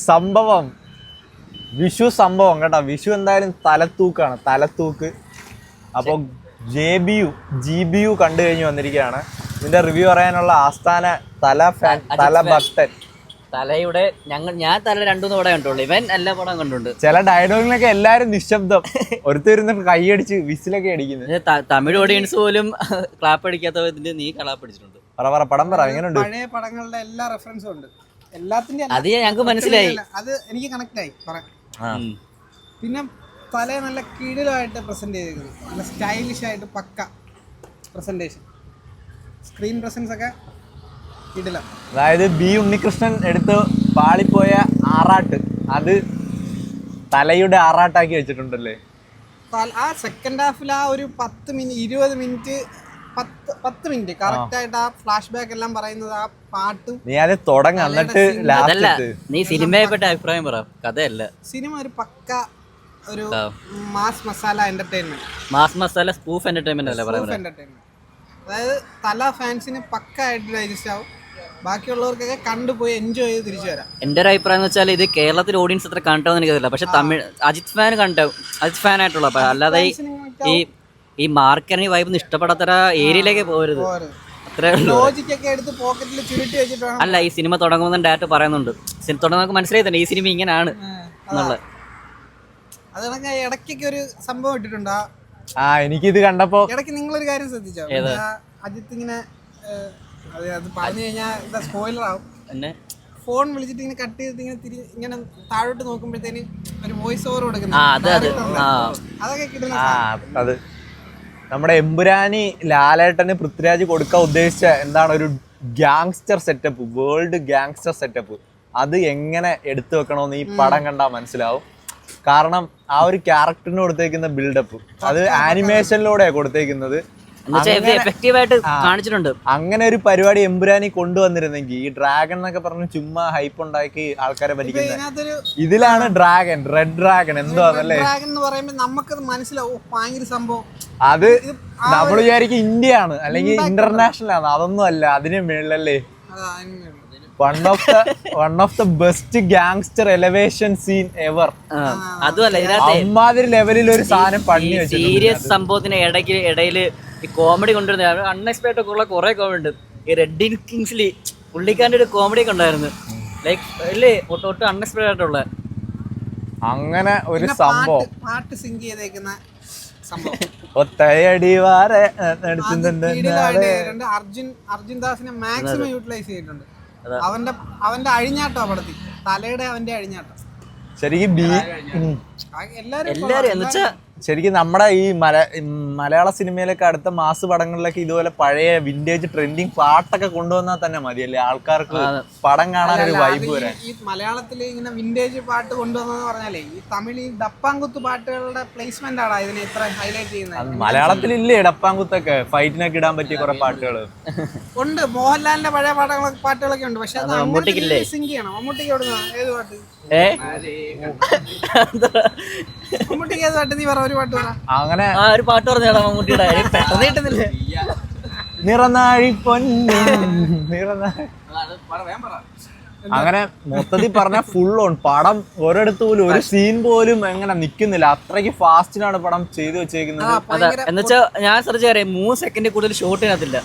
സംഭവം വിഷു സംഭവം കേട്ടോ. വിഷു എന്തായാലും തലത്തൂക്കാണ്, തലത്തൂക്ക്. അപ്പോൾ GBU കണ്ടു കഴിഞ്ഞ് വന്നിരിക്കുകയാണ്. ഇതിന്റെ റിവ്യൂ പറയാനുള്ള ആസ്ഥാന തല ഭക്തൻ. തലയുടെ ഞാൻ തല 2-3 പടം കണ്ടുള്ളൂ, ഇവൻ എല്ലാ പടം കണ്ടുണ്ട്. ചില ഡയലോഗിലൊക്കെ എല്ലാരും നിശബ്ദം, ഒരുത്തരുന്നിട്ട് കൈയടിച്ച് വിസിലൊക്കെ അടിക്കുന്നത്. തമിഴ് ഓഡിയൻസ് പോലും ക്ലാപ്പ് അടിക്കാത്ത ഇതിന്റെ നീ ക്ലാപ്പ് അടിച്ചിട്ടുണ്ട്. പടം പറ എങ്ങനെയുണ്ട്? പഴയ പടങ്ങളുടെ എല്ലാ റെഫറൻസും ഉണ്ട്, എല്ലാത്തിന്റെ. അത് ഞങ്ങൾക്ക് മനസ്സിലായി, അത് എനിക്ക് കണക്ട് ആയി പറയാം. പിന്നെ തല നല്ല കിടിലമായിട്ട് പ്രസന്റ് ചെയ്തിരിക്കുന്നു, നല്ല സ്റ്റൈലിഷ് ആയിട്ട് പക്ക പ്രസന്റേഷൻ, സ്ക്രീൻ പ്രസൻസ് ഒക്കെ കിടിലം. അതായത് ഉണ്ണികൃഷ്ണൻ എടുത്ത് പാളിപ്പോയ ആറാട്ട് അത് തലയുടെ ആറാട്ടാക്കി വെച്ചിട്ടുണ്ടല്ലേ. ആ സെക്കൻഡ് ഹാഫിൽ ആ ഒരു 10 മിനിറ്റ് 10 മിനിറ്റ് കറക്റ്റ് ആയിട്ട് ആ ഫ്ലാഷ് ബാക്ക് എല്ലാം പറയുന്നത്, ആ പാട്ടും. നീ അത് തുടങ്ങ, എന്നിട്ട് നീ സിനിമയെപ്പറ്റി അഭിപ്രായം പറ, കഥയല്ല. സിനിമ ഒരു പക്ക ഒരു mass masala entertainment, mass masala spoof entertainment അല്ല പറയുന്നത്. എന്റർടൈൻമെന്റ് അതായത് തല ഫാൻസിന് പക്ക ആയിട്ട് ഡൈജസ്റ്റ് ആവും, ബാക്കിയുള്ളവർക്കൊക്കെ കണ്ടുപോയി എൻജോയ് ചെയ്ത് തിരിച്ചു വരാം. എൻ്റെ ഒരു അഭിപ്രായം എന്ന് വെച്ചാൽ ഇത് കേരളത്തിൽ ഓഡിയൻസ് അത്ര കണ്ടോന്ന് എനിക്കറിയില്ല, പക്ഷെ തമിഴ് അജിത് ഫാൻ കണ്ടാവും, അജിത് ഫാൻ ആയിട്ടുള്ള. അല്ലാതെ ഈ മാർക്കറിന് വൈബ് ഇഷ്ടപ്പെടാത്ത ഏരിയയിലേക്ക് പോകരുത്, അത്രേ ഉള്ളൂ. അല്ല, ഈ സിനിമ തുടങ്ങുമ്പോൾ ഡയറക്റ്റ് പറയുന്നുണ്ട്, തുടങ്ങുമ്പോൾ മനസ്സിലായി തന്നെ ഈ സിനിമ ഇങ്ങനെയാണ് എന്നുള്ളത്. അത് ഇടയ്ക്കൊക്കെ ഒരു സംഭവം ഇട്ടിട്ടുണ്ട്. എനിക്കിത് കണ്ടപ്പോ ഇടയ്ക്ക് നിങ്ങളൊരു കാര്യം ശ്രദ്ധിച്ചോ, അജിത്ത് ഇങ്ങനെ അത് പറഞ്ഞു കഴിഞ്ഞാൽ സ്പോയിലർ ആവും. ഫോൺ വിളിച്ചിട്ട് ഇങ്ങനെ കട്ട് ചെയ്തിട്ട് ഇങ്ങനെ താഴോട്ട് നോക്കുമ്പോഴത്തേന് ഒരു വോയിസ് ഓവർ കൊടുക്കുന്നത്, അതൊക്കെ കിട്ടുന്ന. അത് നമ്മുടെ എമ്പുരാനി ലാലേട്ടന് പൃഥ്വിരാജ് കൊടുക്കാൻ ഉദ്ദേശിച്ച എന്താണ്, ഒരു gangster setup, world gangster setup. അത് എങ്ങനെ എടുത്തു വെക്കണമെന്ന് ഈ പടം കണ്ടാൽ മനസ്സിലാവും. കാരണം ആ ഒരു ക്യാരക്ടറിന് കൊടുത്തേക്കുന്ന ബിൽഡപ്പ് അത് ആനിമേഷനിലൂടെയാണ് കൊടുത്തേക്കുന്നത്. അങ്ങനെ ഒരു പരിപാടി എമ്പുരാനി കൊണ്ടുവന്നിരുന്നെങ്കിൽ, ഈ ഡ്രാഗൺ എന്നൊക്കെ പറഞ്ഞ് ചുമ്മാ ഹൈപ്പ് ഉണ്ടാക്കി ആൾക്കാരെ പറ്റിക്കുന്നത്, ഇതിലാണ് ഡ്രാഗൺ, റെഡ് ഡ്രാഗൺ എന്തോന്നല്ലേ നമുക്കത് മനസ്സിലാവും, ഭയങ്കര സംഭവം. അത് നമ്മൾ വിചാരിക്കും ഇന്ത്യയാണ് അല്ലെങ്കിൽ ഇന്റർനാഷണൽ ആണ്, അതൊന്നും അല്ല, അതിന് മേളിലല്ലേ. One of the best gangster elevation scene ever. അതുമല്ല, ലെവലിൽ ഒരു സാധനം പണി വെച്ചു. സീരിയസ് സംഭവത്തിന് ഇടയില് ഈ കോമഡി കൊണ്ടുവരുന്ന അൺഎക്സ്പെക്ടഡ് ഒക്കെ ഉള്ള കുറെ കോമഡി ഉണ്ട്. ഈ റെഡ് കിങ്സ്ലി പുള്ളിക്കാരൻ്റെ ഒരു കോമഡി ഒക്കെ ഉണ്ടായിരുന്നു, ലൈക്ക് അല്ലേ, ഒട്ടും അൺഎക്സ്പെക്ടഡ് ആയിട്ടുള്ള അങ്ങനെ ഒരു സംഭവം. പാട്ട് സിങ്ക് ചെയ്തേക്കുന്ന അർജുൻ ദാസിനെ മാക്സിമം യൂട്ടിലൈസ് ചെയ്തിട്ടുണ്ട്. അവന്റെ അഴിഞ്ഞാട്ടോ പടത്തിൽ, തലയുടെ അവന്റെ അഴിഞ്ഞാട്ടം ശരിക്കും എല്ലാരും ശരിക്കും നമ്മുടെ ഈ മലയാള സിനിമയിലൊക്കെ അടുത്ത മാസ് പടങ്ങളിലൊക്കെ ഇതുപോലെ പഴയ വിന്റേജ് ട്രെൻഡിങ് പാട്ടൊക്കെ കൊണ്ടുവന്നാൽ തന്നെ മതിയല്ലേ ആൾക്കാർക്ക് പടം കാണാൻ ഒരു വൈബ് വരാൻ. ഈ മലയാളത്തിൽ ഇങ്ങനെ വിന്റേജ് പാട്ട് കൊണ്ടുവന്നെന്ന് പറഞ്ഞാലേ ഈ തമിഴ് ഡപ്പാങ്കുത്ത് പാട്ടുകളുടെ പ്ലേസ്മെന്റ് ആണ് ഇതിനെ ഇത്ര ഹൈലൈറ്റ് ചെയ്യുന്നത്. മലയാളത്തിലില്ലേ ഡപ്പാങ്കുത്തൊക്കെ ഫൈറ്റിനൊക്കെ ഇടാൻ പറ്റിയ കുറെ പാട്ടുകൾ ഉണ്ട്. മോഹൻലാലിന്റെ പഴയ പാട്ടുകളൊക്കെ ഉണ്ട്, പക്ഷെ സിംഗ് ചെയ്യണം. മമ്മൂട്ടിക്ക് എവിടുന്ന ഏത് പാട്ട്? മമ്മൂട്ടിക്ക് ഏത് പാട്ട്? നീ പറ, ഒരു പാട്ട് പറ. അങ്ങനെ ഒരു പാട്ട് പറഞ്ഞാടാ മമ്മൂട്ടിയുടെ, പെട്ടെന്ന് കിട്ടുന്നില്ലേ. നിറനാഴി പൊന്നു നിറനാഴി. അങ്ങനെ മൊത്തത്തിൽ പറഞ്ഞ ഫുൾ ഓൺ പടം. ഒരിടത്ത് പോലും ഒരു സീൻ പോലും എങ്ങനെ നിക്കുന്നില്ല, അത്രയ്ക്ക് ഫാസ്റ്റിനാണ് പടം ചെയ്തു വെച്ചേക്കുന്നത്. എന്നുവെച്ചാ ഞാൻ ശ്രദ്ധിച്ച 3 സെക്കൻഡ് കൂടുതൽ ഷോട്ടിനകത്തില്ല.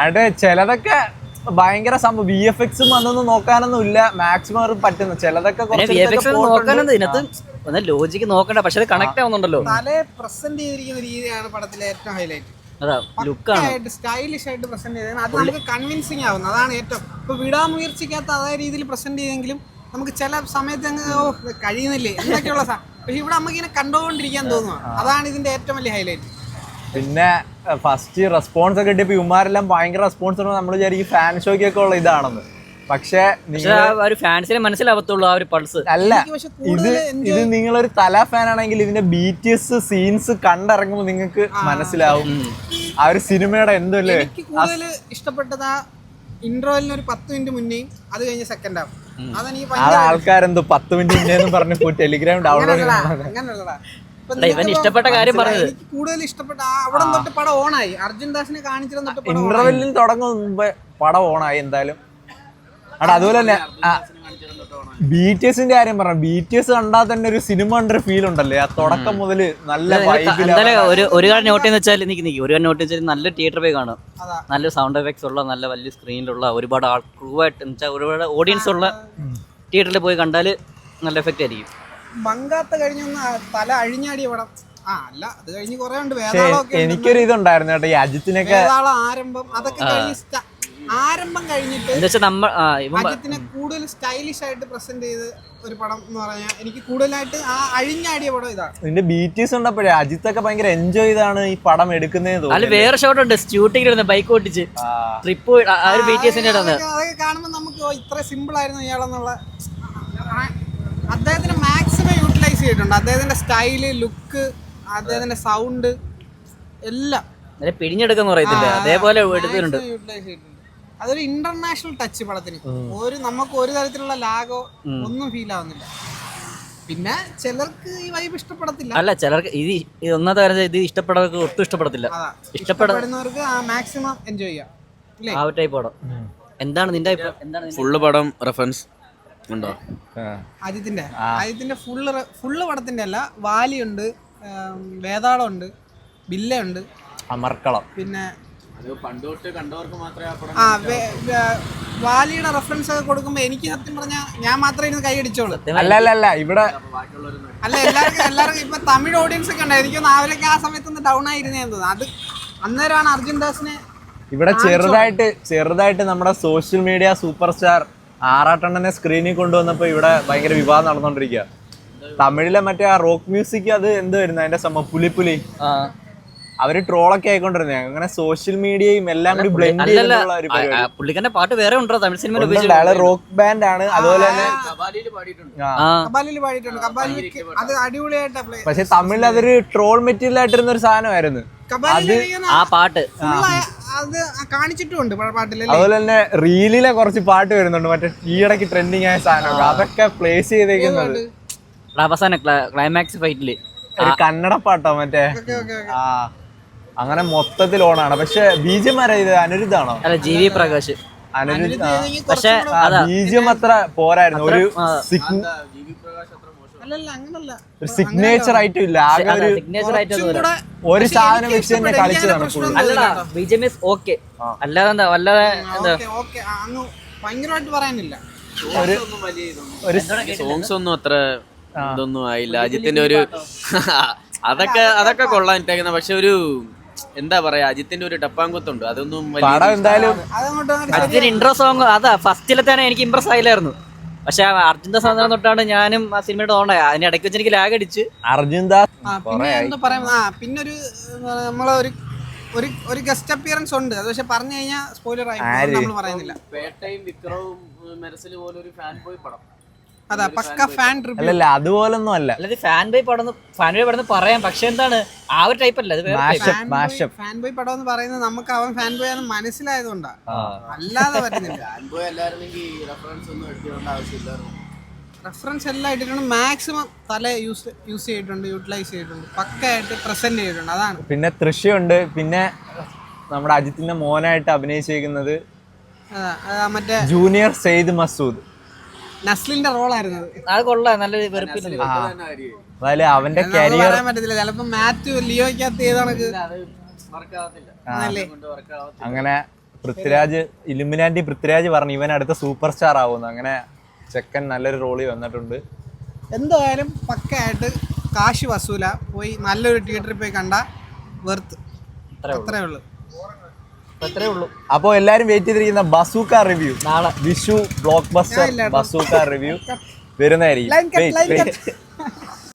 അവിടെ ചിലതൊക്കെ ഭയങ്കര സംഭവം VFX വന്നൊന്നും നോക്കാനൊന്നും ഇല്ല, മാക്സിമം പറ്റുന്ന ചിലതൊക്കെ ലോജിക്ക് നോക്കണ്ട, പക്ഷെ കണക്ട് ആവുന്നുണ്ടല്ലോ. തലയെ പ്രസന്റ് ചെയ്തിരിക്കുന്ന രീതിയാണ് പടത്തിലെ ഏറ്റവും ഹൈലൈറ്റ്. സ്റ്റൈലിഷ് ആയിട്ട് പ്രസന്റ് ചെയ്തത്, അത് നമുക്ക് കൺവിൻസിങ് ആവുന്നു, അതാണ് ഏറ്റവും. ഇപ്പൊ വിടാമുയർച്ചയ്ക്കകത്ത് അതേ രീതിയിൽ പ്രസന്റ് ചെയ്തെങ്കിലും നമുക്ക് ചില സമയത്ത് അങ്ങ് കഴിയുന്നില്ലേ എന്നൊക്കെയുള്ള പക്ഷെ ഇവിടെ നമുക്ക് ഇങ്ങനെ കണ്ടുകൊണ്ടിരിക്കാൻ തോന്നുക, അതാണ് ഇതിന്റെ ഏറ്റവും വലിയ ഹൈലൈറ്റ്. പിന്നെ ഫസ്റ്റ് റെസ്പോൺസ് ഒക്കെ കിട്ടിയപ്പോ ഇവന്മാരെല്ലാം ഭയങ്കര റെസ്പോൺസ് നമ്മൾ വിചാരിക്കും ഫാൻ ഷോയ്ക്കൊക്കെ ഉള്ള ഇതാണെന്ന്, പക്ഷെ ഫാൻസിനെ മനസ്സിലാവത്തുള്ളൂ ആ ഒരു പൾസ്. അല്ല, ഇത് നിങ്ങളൊരു തല ഫാൻ ആണെങ്കിൽ ഇതിന്റെ BTS സീൻസ് കണ്ടിറങ്ങുമ്പോൾ നിങ്ങൾക്ക് മനസ്സിലാവും ആ ഒരു സിനിമയുടെ എന്തല്ലേ. കൂടുതൽ ഇഷ്ടപ്പെട്ടത് ആ ഇൻട്രോയിലിന് ഒരു 10 മിനിറ്റ് മുന്നേ, അത് കഴിഞ്ഞ സെക്കൻഡ് ഹാഫ്. അത് ആൾക്കാരെന്തോ 10 മിനിറ്റ് മുന്നേ പറഞ്ഞ് ടെലിഗ്രാം ഡൗൺലോഡ് അങ്ങനെയുള്ളതാ. ഇവൻ ഇഷ്ടപ്പെട്ട കാര്യം പറഞ്ഞത്. കൂടുതൽ ഇഷ്ടപ്പെട്ട അവിടെ തൊട്ട് പടം ഓണായി. അർജുൻ ദാസിനെ കാണിച്ചിട്ട് ഇന്റർവെല്ലിൽ തുടങ്ങും മുമ്പേ പടം ഓണായി എന്തായാലും. അവിടെ അതുപോലെ തന്നെ BTSന്റെ കാര്യം പറഞ്ഞു. BTS കണ്ടാൽ തന്നെ ഒരു സിനിമ കണ്ടൊരു ഫീൽ ഉണ്ടല്ലേ ആ തുടക്കം മുതല് നല്ല ഒരു കാര്യം നോട്ട് ചെയ്യുന്ന വെച്ചാൽ ഒരു കാര്യം നോട്ട് വെച്ചാൽ നല്ല തിയേറ്റർ പോയി കാണാം. നല്ല സൗണ്ട് എഫക്ട്സ് ഉള്ള നല്ല വലിയ സ്ക്രീനിലുള്ള ഒരുപാട് ക്രൂ ആയിട്ട് ഒരുപാട് ഓഡിയൻസ് ഉള്ള തിയേറ്ററിൽ പോയി കണ്ടാൽ നല്ല എഫക്റ്റ് ആയിരിക്കും. ബംഗാത്ത കഴിഞ്ഞൊന്ന് തല അഴിഞ്ഞാടിയ പടം അല്ല, അത് കഴിഞ്ഞ് കുറെ ഉണ്ട്. എനിക്കൊരു ഇതുണ്ടായിരുന്നു കേട്ടോ ഈ അജിത്തിനൊക്കെ ആരംഭം അതൊക്കെ കഴിഞ്ഞ് ആരംഭം കഴിഞ്ഞിട്ട് അജിത്തിനെ കൂടുതൽ സ്റ്റൈലിഷ് ആയിട്ട് പ്രസന്റ് ചെയ്ത് ഒരു പടം എന്ന് പറഞ്ഞാൽ എനിക്ക് കൂടുതലായിട്ട് ആ അഴിഞ്ഞാടിയ പടം ഇതാണ്. ഇതിന്റെ BTS ഉണ്ടപ്പോഴേ അജിത്തൊക്കെ ഭയങ്കര എൻജോയ് ചെയ്താണ് ഈ പടം എടുക്കുന്നത്. അല്ല വേറെ ഷോട്ട് ഉണ്ട്, ഷൂട്ടിംഗ് ബൈക്ക് ഓട്ടിച്ച് ട്രിപ്പ് അതൊക്കെ കാണുമ്പോൾ നമുക്ക് ഇത്ര സിമ്പിൾ ആയിരുന്നു ഇയാളെന്നുള്ള. അദ്ദേഹത്തിന് മാക്സിമം യൂട്ടിലൈസ് ചെയ്തിട്ടുണ്ട്. അദ്ദേഹത്തിന്റെ സ്റ്റൈല്, ലുക്ക്, അദ്ദേഹത്തിന്റെ സൗണ്ട് എല്ലാം പിഴിഞ്ഞെടുക്കുന്ന പറയത്തില്ല അതേപോലെ എടുത്തിട്ടുണ്ട്. യൂട്ടിലൈസ് ചെയ്തിട്ടുണ്ട്. അതൊരു ഇന്റർനാഷണൽ ടച്ച് പടത്തിന്. നമുക്ക് ഒരു തരത്തിലുള്ള ലാഗോ ഒന്നും ഫീൽ ആവുന്നില്ല. പിന്നെ ചിലർക്ക് ഈ വൈബ് ഇഷ്ടപ്പെടത്തില്ല. അല്ല ചിലർക്ക് ഇത് ഒന്നാമത്തെ കാര്യം ഇത് ഇഷ്ടപ്പെടുന്നവർക്ക് ഒട്ടും ഇഷ്ടപ്പെടത്തില്ല. ഇഷ്ടപ്പെടുന്നവർക്ക് മാക്സിമം എൻജോയ് ചെയ്യാം ആ ടൈപ്പ് പടം. എന്താണ് നിന്റെ ഫുള്ള് പടം റെഫറൻസ് ഉണ്ടോ? ആദ്യത്തിന്റെ ഫുള്ള് പടത്തിന്റെ അല്ല, വാലിയുണ്ട്, വേതാളമുണ്ട്, ബില്ലയുണ്ട്, അമർക്കളം. പിന്നെ പണ്ടോട്ട് കണ്ടവർക്ക് മാത്രമേ വാലിയുടെ റെഫറൻസ് ഒക്കെ കൊടുക്കുമ്പോ എനിക്ക് സത്യം പറഞ്ഞാൽ ഞാൻ മാത്രമേ ഇരുന്ന് കൈയടിച്ചോളൂ. അല്ല ഇവിടെ അല്ല എല്ലാവർക്കും ഇപ്പൊ തമിഴ് ഓഡിയൻസ് ഒക്കെ ഉണ്ട്. എനിക്കൊന്ന് അവരൊക്കെ ആ സമയത്തൊന്ന് ഡൗൺ ആയിരുന്നേ തോന്നുന്നു. അത് അന്നേരമാണ് അർജുൻ ദാസിനെ ഇവിടെ ചെറുതായിട്ട് നമ്മുടെ സോഷ്യൽ മീഡിയ സൂപ്പർ സ്റ്റാർ ആറാട്ടണ്ണനെ സ്ക്രീനിൽ കൊണ്ടുവന്നപ്പോ ഇവിടെ ഭയങ്കര വിവാദം നടന്നുകൊണ്ടിരിക്കുക. തമിഴിലെ മറ്റേ ആ റോക്ക് മ്യൂസിക് അത് എന്ത് വരുന്നത് അതിന്റെ സംഭവം പുലിപ്പുലി അവര് ട്രോളൊക്കെ ആയിക്കൊണ്ടിരുന്നേ. അങ്ങനെ സോഷ്യൽ മീഡിയയും എല്ലാം കൂടി ബ്ലെൻഡ് ചെയ്തിട്ടുള്ള ഒരു പരിപാടി. പുള്ളിക്കാരന്റെ പാട്ട് വേറെ ഉണ്ടോ തമിഴ് സിനിമ? റോക്ക് ബാൻഡ് ആണ്. അതുപോലെ തന്നെ കബാലിയിൽ പാടിയിട്ടുണ്ട്. അത് അടിപൊളിയായിട്ട്. പക്ഷെ തമിഴിൽ അതൊരു ട്രോൾ മെറ്റീരിയൽ ആയിട്ടിരുന്ന ഒരു സാധനമായിരുന്നു ആ പാട്ട്. അത് കാണിച്ചിട്ടുണ്ട് പാട്ടിൽ. അതുപോലെ തന്നെ റീലിലെ കുറച്ച് പാട്ട് വരുന്നുണ്ട് മറ്റേ ഈയിടയ്ക്ക് ട്രെൻഡിങ് ആയ സാധനമൊക്കെ അതൊക്കെ പ്ലേസ് ചെയ്തേക്കുന്നത്. അവസാനം ക്ലൈമാക്സ് ഫൈറ്റില് ഒരു കന്നഡ പാട്ടോ മറ്റേ അങ്ങനെ മൊത്തത്തിൽ ഓണാണ്. പക്ഷെ ബീജം ആരാ ഇത്? അനിരുദ്ധാണോ? അല്ല GV പ്രകാശ്. പക്ഷെ ബീജം അത്ര പോരായിരുന്നു. ഒരു സിഗ്നേച്ചർ ആയിട്ടും ഇല്ല. ആകെ ഒരു സാധനം വെച്ച് തന്നെ കളിച്ചതാണ്. ഭയങ്കരമായിട്ട് പറയാനില്ല. സോങ്സ് ഒന്നും അത്ര ഇതൊന്നും ആയില്ല. അജിത്തിന്റെ ഒരു അതൊക്കെ കൊള്ളാൻ ഇട്ടേക്കുന്ന. പക്ഷെ ഒരു എന്താ പറയാ അജിത്തിന്റെ ഒരു ടപ്പാങ്കുത്തുണ്ട്. അതൊന്നും അജിത്തിന്റെ ഇൻട്രോ സോങ് അതാ ഫസ്റ്റിലെ തന്നെ എനിക്ക് ഇംപ്രസ് ആയില്ലായിരുന്നു. പക്ഷെ അർജുൻ ദാസ് വന്നത് തൊട്ടാണ് ഞാനും ആ സിനിമയുടെ ഓണായി. അതിന്റെ ഇടയ്ക്ക് വെച്ച് എനിക്ക് ലാഗ് അടിച്ച് അർജുൻ ദാസ്. പിന്നെ നമ്മളെ ഒരു ഗസ്റ്റ് അപ്പിയറൻസ് ഉണ്ട്. അത് പക്ഷെ പറഞ്ഞു കഴിഞ്ഞാൽ സ്പോയിലർ ആയി നമ്മൾ പറയുന്നില്ല. പേട്ടയും വിക്രവും മെർസൽ പോലെ ഒരു ഫാൻ ബോയ് പടം. അതാ പക്ക ഫാൻ ട്രിപ്പ്. അല്ല അതുപോലൊന്നും അല്ല. ഫാൻ ബോയ് പടം പറയാം. പക്ഷെ എന്താണ് ആ ഒരു ടൈപ്പ് അല്ല. ഫാൻ ബോയ് പടം എന്ന് പറയുന്നത് നമുക്ക് അവൻ ഫാൻ ബോയ് ആണെന്ന് മനസ്സിലായതുകൊണ്ടാ, അല്ലാതെ പറ്റുന്നില്ല. റെഫറൻസ് എല്ലാം ഇട്ടിട്ടുണ്ട്. മാക്സിമം തല യൂസ് ചെയ്തിട്ടുണ്ട്, യൂട്ടിലൈസ് ചെയ്തിട്ടുണ്ട്, പക്കയായിട്ട് പ്രസന്റ് ചെയ്തിട്ടുണ്ട്. അതാണ്. പിന്നെ തൃശ്യുണ്ട്. പിന്നെ നമ്മുടെ അജിത്തിന്റെ മോനായിട്ട് അഭിനയിച്ചിരിക്കുന്നത് മറ്റേ ജൂനിയർ സെയ്ദ് മസൂദ്. നസ്ലിന്റെ റോളായിരുന്നു അത്. കൊള്ളാം. നല്ലൊരു അതായത് അവന്റെ കരിയർ പറയാൻ പറ്റത്തില്ല. ചിലപ്പോ മാത്യു ലിയോയ്ക്കകത്ത് ചെയ്ത കണക്ക് അങ്ങനെ പൃഥ്വിരാജ് പറഞ്ഞു ഇവൻ അടുത്ത സൂപ്പർ സ്റ്റാർ ആവുന്നു. അങ്ങനെ ചെക്കൻ നല്ലൊരു റോളിൽ വന്നിട്ടുണ്ട്. എന്തായാലും പക്കയായിട്ട് കാശ് വസൂല. പോയി നല്ലൊരു തിയേറ്ററിൽ പോയി കണ്ട വെർത്ത്. അത്രേ ഉള്ളൂ. അപ്പൊ എല്ലാരും വെയിറ്റ് ചെയ്തിരിക്കുന്ന ബസൂക്ക റിവ്യൂ നാളെ Vishu block buster bazooka review വരുന്നതായിരിക്കും.